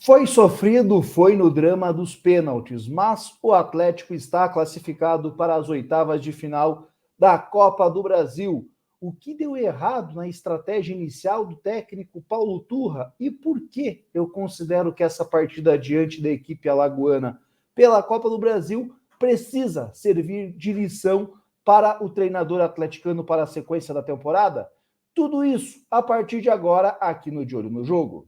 Foi sofrido, foi no drama dos pênaltis, mas o Atlético está classificado para as oitavas de final da Copa do Brasil. O que deu errado na estratégia inicial do técnico Paulo Turra e por que eu considero que essa partida diante da equipe alagoana pela Copa do Brasil precisa servir de lição para o treinador atleticano para a sequência da temporada? Tudo isso a partir de agora aqui no De Olho no Jogo.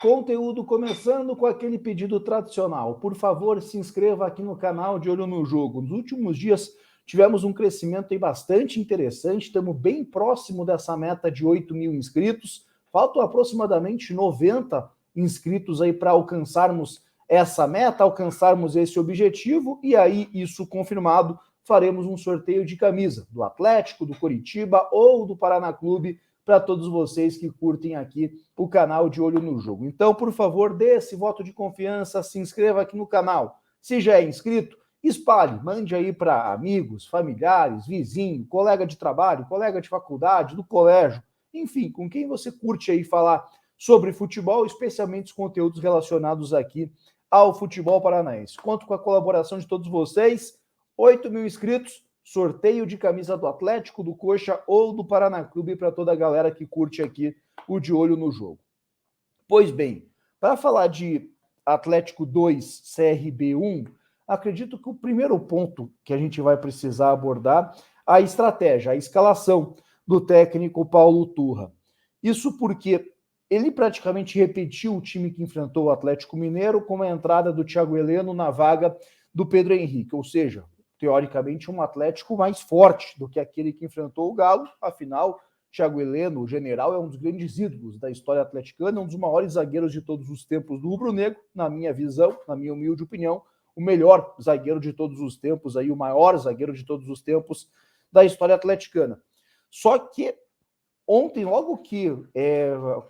Conteúdo começando com aquele pedido tradicional. Por favor, se inscreva aqui no canal De Olho no Jogo. Nos últimos dias tivemos um crescimento aí bastante interessante, estamos bem próximo dessa meta de 8 mil inscritos. Faltam aproximadamente 90 inscritos aí para alcançarmos essa meta, alcançarmos esse objetivo, e aí, isso confirmado, faremos um sorteio de camisa do Atlético, do Coritiba ou do Paraná Clube, para todos vocês que curtem aqui o canal De Olho no Jogo. Então, por favor, dê esse voto de confiança, se inscreva aqui no canal. Se já é inscrito, espalhe, mande aí para amigos, familiares, vizinho, colega de trabalho, colega de faculdade, do colégio, enfim, com quem você curte aí falar sobre futebol, especialmente os conteúdos relacionados aqui ao futebol paranaense. Conto com a colaboração de todos vocês, 8 mil inscritos, sorteio de camisa do Atlético, do Coxa ou do Paraná Clube para toda a galera que curte aqui o De Olho no Jogo. Pois bem, para falar de Atlético 2, CRB 1, acredito que o primeiro ponto que a gente vai precisar abordar é a estratégia, a escalação do técnico Paulo Turra. Isso porque ele praticamente repetiu o time que enfrentou o Atlético Mineiro com a entrada do Thiago Heleno na vaga do Pedro Henrique, ou seja, teoricamente um Atlético mais forte do que aquele que enfrentou o Galo. Afinal, Thiago Heleno, o general, é um dos grandes ídolos da história atleticana, um dos maiores zagueiros de todos os tempos do rubro-negro, na minha visão, na minha humilde opinião, o melhor zagueiro de todos os tempos, aí, o maior zagueiro de todos os tempos da história atleticana. Só que ontem, logo que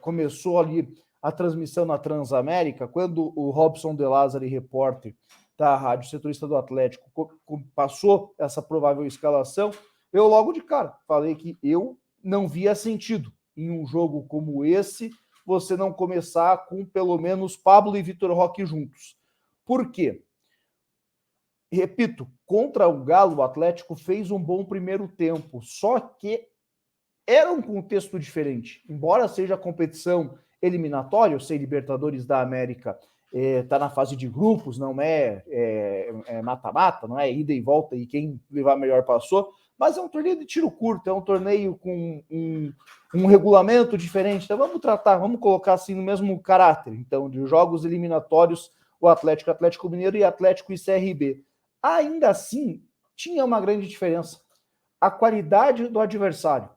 começou ali a transmissão na Transamérica, quando o Robson De Lázari, repórter da rádio setorista do Atlético, passou essa provável escalação, eu logo de cara falei que eu não via sentido em um jogo como esse você não começar com pelo menos Pablo e Vitor Roque juntos. Por quê? Repito, contra o Galo, o Atlético fez um bom primeiro tempo, só que era um contexto diferente. Embora seja competição eliminatória, sei, Libertadores da América, está na fase de grupos, não é mata-mata, não é ida e volta e quem levar melhor passou, mas é um torneio de tiro curto, é um torneio com um regulamento diferente, então vamos colocar assim no mesmo caráter, então, de jogos eliminatórios, o Atlético Mineiro e Atlético e CRB. Ainda assim, tinha uma grande diferença, a qualidade do adversário.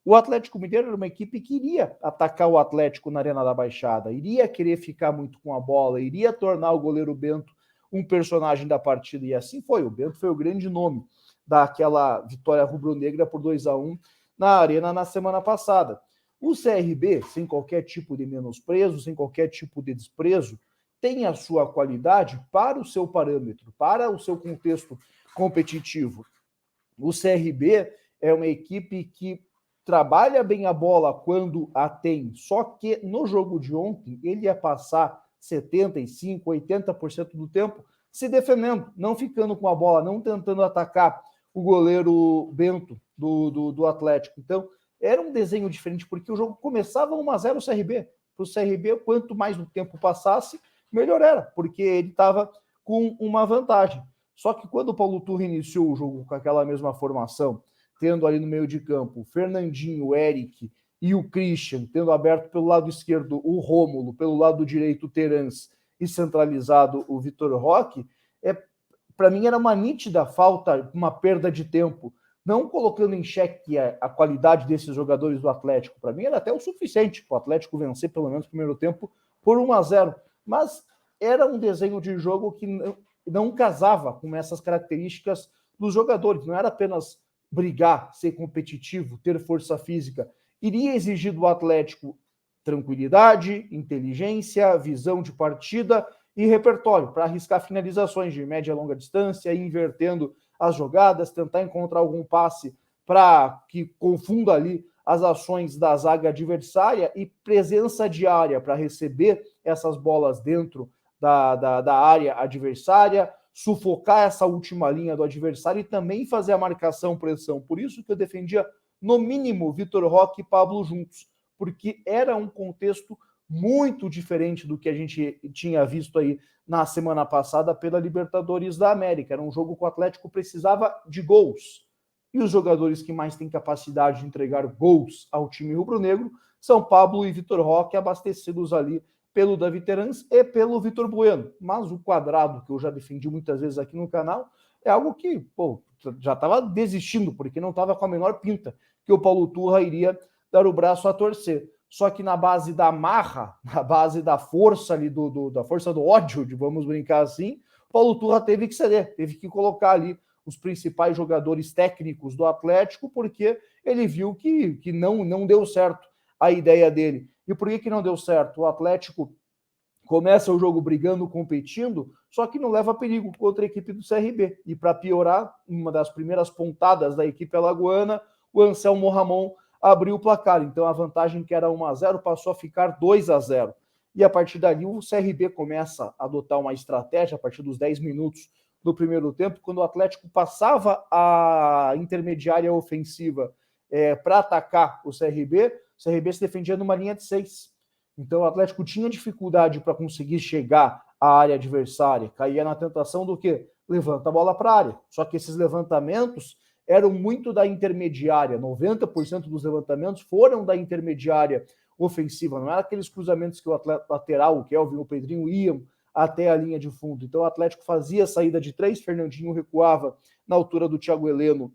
O Atlético Mineiro era uma equipe que iria atacar o Atlético na Arena da Baixada, iria querer ficar muito com a bola, iria tornar o goleiro Bento um personagem da partida, e assim foi. O Bento foi o grande nome daquela vitória rubro-negra por 2-1 na Arena na semana passada. O CRB, sem qualquer tipo de menosprezo, sem qualquer tipo de desprezo, tem a sua qualidade para o seu parâmetro, para o seu contexto competitivo. O CRB é uma equipe que trabalha bem a bola quando a tem, só que no jogo de ontem ele ia passar 75%, 80% do tempo se defendendo, não ficando com a bola, não tentando atacar o goleiro Bento do Atlético. Então, era um desenho diferente, porque o jogo começava 1-0 o CRB. Para o CRB, quanto mais o tempo passasse, melhor era, porque ele estava com uma vantagem. Só que quando o Paulo Turra iniciou o jogo com aquela mesma formação, tendo ali no meio de campo o Fernandinho, o Eric e o Christian, tendo aberto pelo lado esquerdo o Rômulo, pelo lado direito o Terence e centralizado o Vitor Roque, para mim era uma nítida falta, uma perda de tempo, não colocando em xeque a qualidade desses jogadores do Atlético. Para mim era até o suficiente para o Atlético vencer pelo menos o primeiro tempo por 1-0, mas era um desenho de jogo que não casava com essas características dos jogadores, não era apenas brigar, ser competitivo, ter força física, iria exigir do Atlético tranquilidade, inteligência, visão de partida e repertório para arriscar finalizações de média e longa distância, invertendo as jogadas, tentar encontrar algum passe para que confunda ali as ações da zaga adversária e presença de área para receber essas bolas dentro da área adversária, sufocar essa última linha do adversário e também fazer a marcação-pressão. Por isso que eu defendia, no mínimo, Vitor Roque e Pablo juntos, porque era um contexto muito diferente do que a gente tinha visto aí na semana passada pela Libertadores da América. Era um jogo que o Atlético precisava de gols. E os jogadores que mais têm capacidade de entregar gols ao time rubro-negro são Pablo e Vitor Roque, abastecidos ali pelo Davi Terans e pelo Vitor Bueno. Mas o quadrado, que eu já defendi muitas vezes aqui no canal, é algo que, pô, já estava desistindo, porque não estava com a menor pinta que o Paulo Turra iria dar o braço a torcer. Só que na base da marra, na base da força ali, da força do ódio, vamos brincar assim, o Paulo Turra teve que ceder, teve que colocar ali os principais jogadores técnicos do Atlético, porque ele viu que não deu certo a ideia dele. E por que não deu certo? O Atlético começa o jogo brigando, competindo, só que não leva perigo contra a equipe do CRB. E para piorar, uma das primeiras pontadas da equipe alagoana, o Anselmo Ramon abriu o placar. Então a vantagem que era 1-0 passou a ficar 2-0. E a partir dali o CRB começa a adotar uma estratégia a partir dos 10 minutos do primeiro tempo, quando o Atlético passava a intermediária ofensiva para atacar o CRB se defendia numa linha de 6. Então o Atlético tinha dificuldade para conseguir chegar à área adversária, caía na tentação do quê? Levanta a bola para a área. Só que esses levantamentos eram muito da intermediária, 90% dos levantamentos foram da intermediária ofensiva, não era aqueles cruzamentos que o atleta lateral, o Kelvin, o Pedrinho iam até a linha de fundo. Então o Atlético fazia a saída de 3, Fernandinho recuava na altura do Thiago Heleno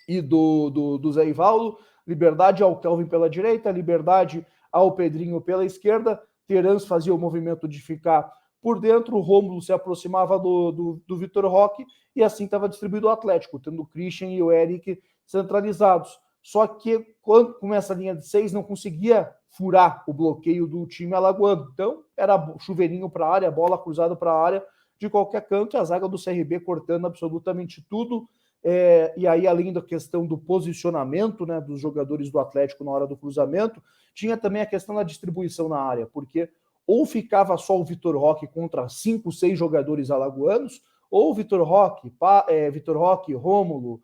e do Zé Ivaldo, liberdade ao Kelvin pela direita, liberdade ao Pedrinho pela esquerda, Terans fazia o movimento de ficar por dentro, o Rômulo se aproximava do Vitor Roque e assim estava distribuído o Atlético, tendo o Christian e o Eric centralizados. Só que quando começa a linha de 6, não conseguia furar o bloqueio do time alagoano. Então, era chuveirinho para a área, bola cruzada para a área de qualquer canto, e a zaga do CRB cortando absolutamente tudo. E aí, além da questão do posicionamento, né, dos jogadores do Atlético na hora do cruzamento, tinha também a questão da distribuição na área, porque ou ficava só o Vitor Roque contra 5, 6 jogadores alagoanos, ou Vitor Roque, Rômulo,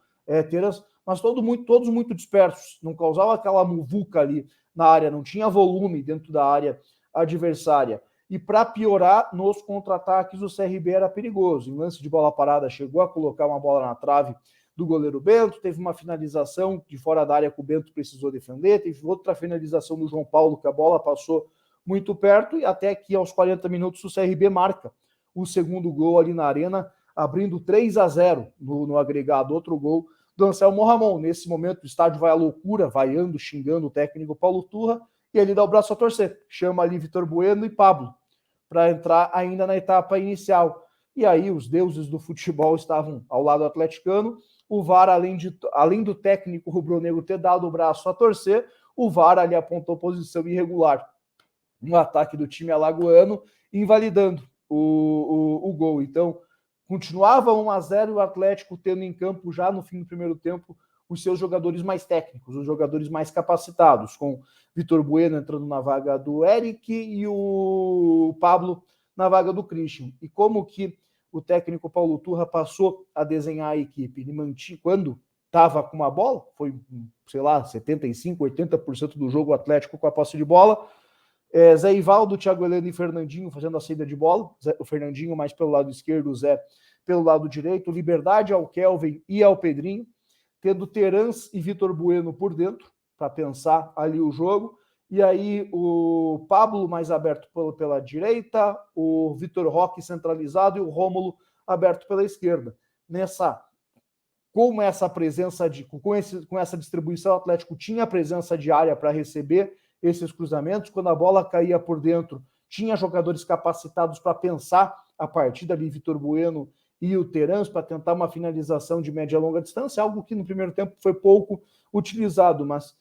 Terans, mas todos muito dispersos, não causava aquela muvuca ali na área, não tinha volume dentro da área adversária. E para piorar, nos contra-ataques o CRB era perigoso. Em lance de bola parada, chegou a colocar uma bola na trave do goleiro Bento, teve uma finalização de fora da área que o Bento precisou defender, teve outra finalização do João Paulo, que a bola passou muito perto, e até que aos 40 minutos o CRB marca o segundo gol ali na arena, abrindo 3-0 no agregado, outro gol do Anselmo Ramon. Nesse momento o estádio vai à loucura, vaiando, xingando o técnico Paulo Turra, e ele dá o braço a torcer, chama ali Vitor Bueno e Pablo para entrar ainda na etapa inicial. E aí os deuses do futebol estavam ao lado atleticano. O VAR, além do técnico rubro-negro ter dado o braço a torcer, o VAR ali apontou posição irregular no ataque do time alagoano, invalidando o gol. Então, continuava 1-0 e o Atlético tendo em campo já no fim do primeiro tempo os seus jogadores mais técnicos, os jogadores mais capacitados, com Vitor Bueno entrando na vaga do Eric e o Pablo na vaga do Christian. E como que o técnico Paulo Turra passou a desenhar a equipe? Ele mantinha, quando estava com uma bola, foi, sei lá, 75%, 80% do jogo Atlético com a posse de bola, Zé Ivaldo, Thiago Heleno e Fernandinho fazendo a saída de bola, o Fernandinho mais pelo lado esquerdo, o Zé pelo lado direito, liberdade ao Kelvin e ao Pedrinho, tendo Terans e Vitor Bueno por dentro, para pensar ali o jogo, e aí o Pablo mais aberto pela direita, o Vitor Roque centralizado e o Rômulo aberto pela esquerda. Com essa presença com essa distribuição, o Atlético tinha a presença de área para receber esses cruzamentos. Quando a bola caía por dentro, tinha jogadores capacitados para pensar a partida ali, Vitor Bueno e o Terans, para tentar uma finalização de média e longa distância, algo que no primeiro tempo foi pouco utilizado, mas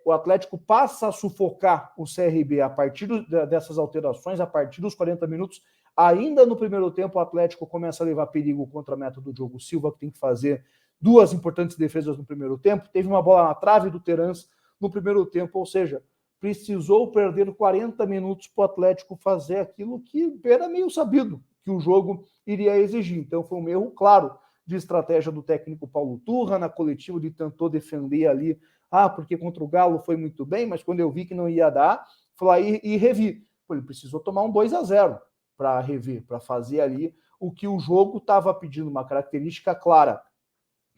o Atlético passa a sufocar o CRB a partir dessas alterações, a partir dos 40 minutos, Ainda no primeiro tempo, o Atlético começa a levar perigo contra a meta do Diogo Silva, que tem que fazer 2 importantes defesas no primeiro tempo. Teve uma bola na trave do Terans no primeiro tempo, ou seja, precisou perder 40 minutos para o Atlético fazer aquilo que era meio sabido que o jogo iria exigir. Então foi um erro claro de estratégia do técnico Paulo Turra. Na coletiva ele tentou defender ali, porque contra o Galo foi muito bem, mas quando eu vi que não ia dar, fui lá e revi. Ele precisou tomar um 2-0 para rever, para fazer ali o que o jogo estava pedindo, uma característica clara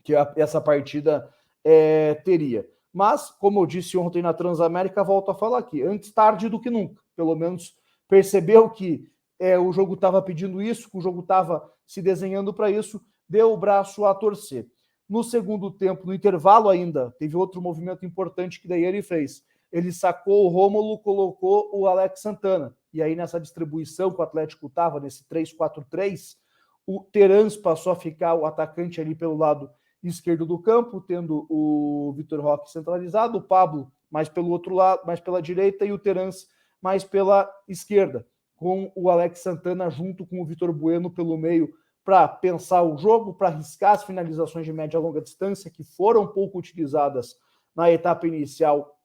que essa partida teria. Mas, como eu disse ontem na Transamérica, volto a falar aqui, antes tarde do que nunca. Pelo menos percebeu que o jogo estava pedindo isso, que o jogo estava se desenhando para isso, deu o braço a torcer. No segundo tempo, no intervalo ainda, teve outro movimento importante que daí ele fez. Ele sacou o Rômulo, colocou o Alex Santana. E aí, nessa distribuição que o Atlético estava, nesse 3-4-3, o Terans passou a ficar o atacante ali pelo lado esquerdo do campo, tendo o Vitor Roque centralizado, o Pablo mais pelo outro lado, mais pela direita, e o Terans mais pela esquerda, com o Alex Santana junto com o Vitor Bueno pelo meio, para pensar o jogo, para arriscar as finalizações de média e longa distância, que foram pouco utilizadas na etapa inicial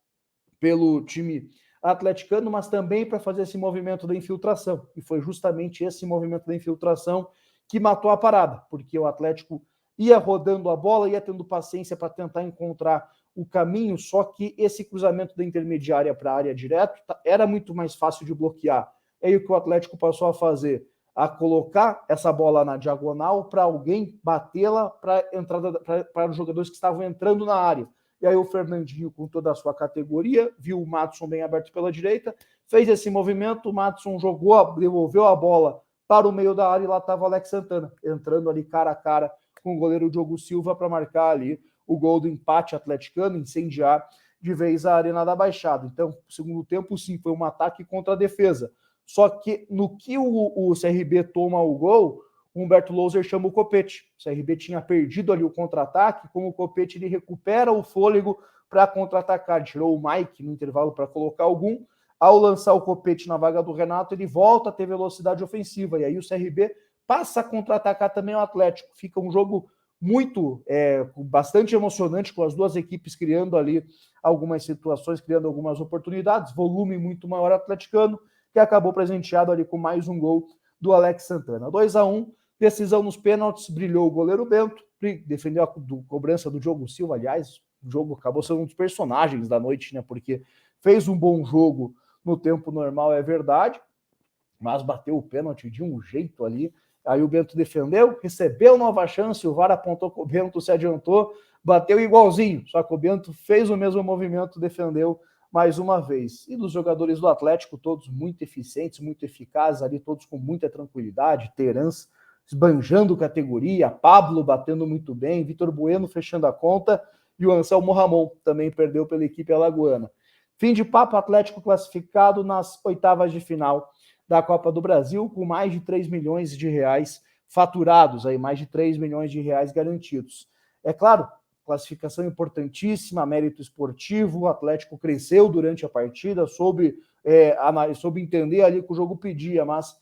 pelo time atleticano, mas também para fazer esse movimento da infiltração. E foi justamente esse movimento da infiltração que matou a parada, porque o Atlético ia rodando a bola, ia tendo paciência para tentar encontrar o caminho, só que esse cruzamento da intermediária para a área direto era muito mais fácil de bloquear. É aí o que o Atlético passou a fazer, a colocar essa bola na diagonal para alguém batê-la para os jogadores que estavam entrando na área. E aí o Fernandinho, com toda a sua categoria, viu o Maddson bem aberto pela direita, fez esse movimento, o Maddson devolveu a bola para o meio da área e lá estava o Alex Santana, entrando ali cara a cara com o goleiro Diogo Silva para marcar ali o gol do empate atleticano, incendiar de vez a Arena da Baixada. Então, no segundo tempo, sim, foi um ataque contra a defesa. Só que no que o CRB toma o gol, o Humberto Louser chama o Copete. O CRB tinha perdido ali o contra-ataque, como o Copete ele recupera o fôlego para contra-atacar. Ele tirou o Mike no intervalo para colocar algum. Ao lançar o Copete na vaga do Renato, ele volta a ter velocidade ofensiva. E aí o CRB passa a contra-atacar também o Atlético. Fica um jogo bastante emocionante, com as duas equipes criando ali algumas situações, criando algumas oportunidades. Volume muito maior atleticano, que acabou presenteado ali com mais um gol do Alex Santana. 2-1, decisão nos pênaltis, brilhou o goleiro Bento, defendeu a cobrança do Diogo Silva, aliás, o jogo acabou sendo um dos personagens da noite, né, porque fez um bom jogo no tempo normal, é verdade, mas bateu o pênalti de um jeito ali. Aí o Bento defendeu, recebeu nova chance, o VAR apontou que o Bento se adiantou, bateu igualzinho, só que o Bento fez o mesmo movimento, defendeu mais uma vez. E dos jogadores do Atlético, todos muito eficientes, muito eficazes ali, todos com muita tranquilidade, Terans esbanjando categoria, Pablo batendo muito bem, Vitor Bueno fechando a conta, e o Anselmo Ramon também perdeu pela equipe alagoana. Fim de papo, Atlético classificado nas oitavas de final da Copa do Brasil, com mais de 3 milhões de reais faturados, aí, mais de 3 milhões de reais garantidos. É claro, classificação importantíssima, mérito esportivo, o Atlético cresceu durante a partida, soube entender ali que o jogo pedia, mas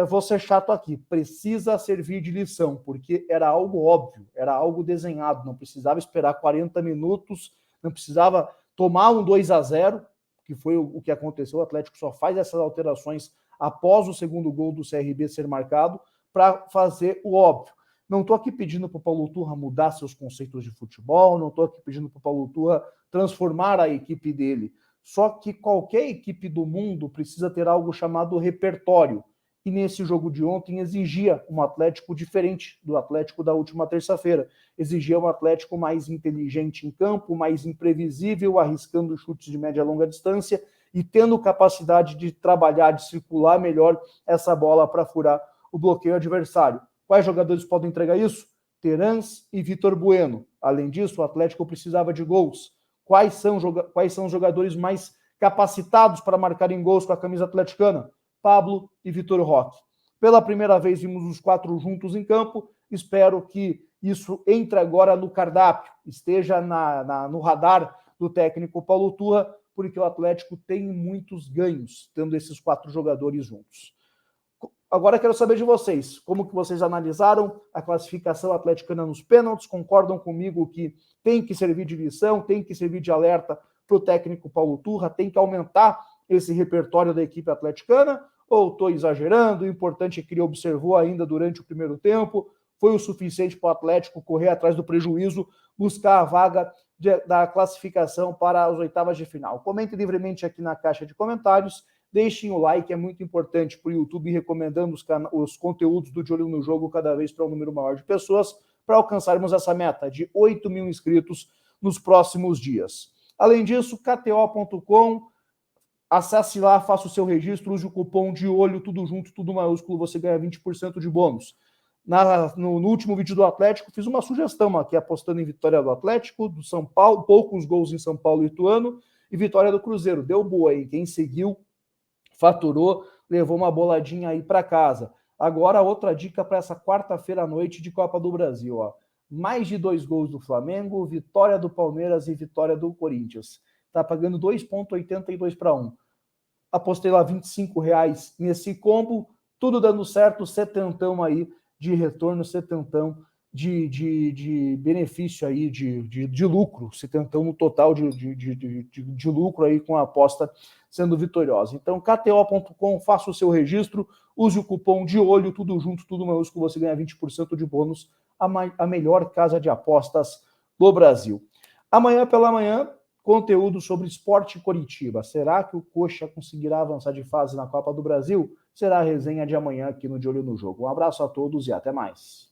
vou ser chato aqui, precisa servir de lição, porque era algo óbvio, era algo desenhado, não precisava esperar 40 minutos, não precisava tomar um 2-0, que foi o que aconteceu, o Atlético só faz essas alterações após o segundo gol do CRB ser marcado, para fazer o óbvio. Não estou aqui pedindo para o Paulo Turra mudar seus conceitos de futebol, não estou aqui pedindo para o Paulo Turra transformar a equipe dele. Só que qualquer equipe do mundo precisa ter algo chamado repertório. E nesse jogo de ontem exigia um Atlético diferente do Atlético da última terça-feira. Exigia um Atlético mais inteligente em campo, mais imprevisível, arriscando chutes de média e longa distância e tendo capacidade de trabalhar, de circular melhor essa bola para furar o bloqueio adversário. Quais jogadores podem entregar isso? Terans e Vitor Bueno. Além disso, o Atlético precisava de gols. Quais são os jogadores mais capacitados para marcarem gols com a camisa atleticana? Pablo e Vitor Roque. Pela primeira vez vimos os 4 juntos em campo. Espero que isso entre agora no cardápio, esteja no radar do técnico Paulo Turra, porque o Atlético tem muitos ganhos tendo esses 4 jogadores juntos. agora quero saber de vocês, como que vocês analisaram a classificação atleticana nos pênaltis, concordam comigo que tem que servir de lição, tem que servir de alerta para o técnico Paulo Turra, tem que aumentar esse repertório da equipe atleticana, ou estou exagerando? O importante é que ele observou ainda durante o primeiro tempo, foi o suficiente para o Atlético correr atrás do prejuízo, buscar a vaga da classificação para as oitavas de final. Comente livremente aqui na caixa de comentários, deixem o like, é muito importante para o YouTube, recomendando os conteúdos do De Olho no Jogo cada vez para um número maior de pessoas, para alcançarmos essa meta de 8 mil inscritos nos próximos dias. Além disso, KTO.com, acesse lá, faça o seu registro, use o cupom De Olho, tudo junto, tudo maiúsculo, você ganha 20% de bônus. No último vídeo do Atlético, fiz uma sugestão aqui, apostando em vitória do Atlético, do São Paulo, poucos gols em São Paulo e Ituano, e vitória do Cruzeiro. Deu boa aí, quem seguiu, faturou, levou uma boladinha aí para casa. Agora, outra dica para essa quarta-feira à noite de Copa do Brasil, ó. Mais de 2 gols do Flamengo, vitória do Palmeiras e vitória do Corinthians. Tá pagando 2,82 para 1. Apostei lá R$25 nesse combo, tudo dando certo, setentão aí de retorno, setentão de benefício aí, de lucro, setentão no total de lucro aí com a aposta sendo vitoriosa. Então, KTO.com, faça o seu registro, use o cupom De Olho, tudo junto, tudo maiúsculo, você ganha 20% de bônus, a melhor casa de apostas do Brasil. Amanhã pela manhã, conteúdo sobre Sport Coritiba. Será que o Coxa conseguirá avançar de fase na Copa do Brasil? Será a resenha de amanhã aqui no De Olho no Jogo. Um abraço a todos e até mais.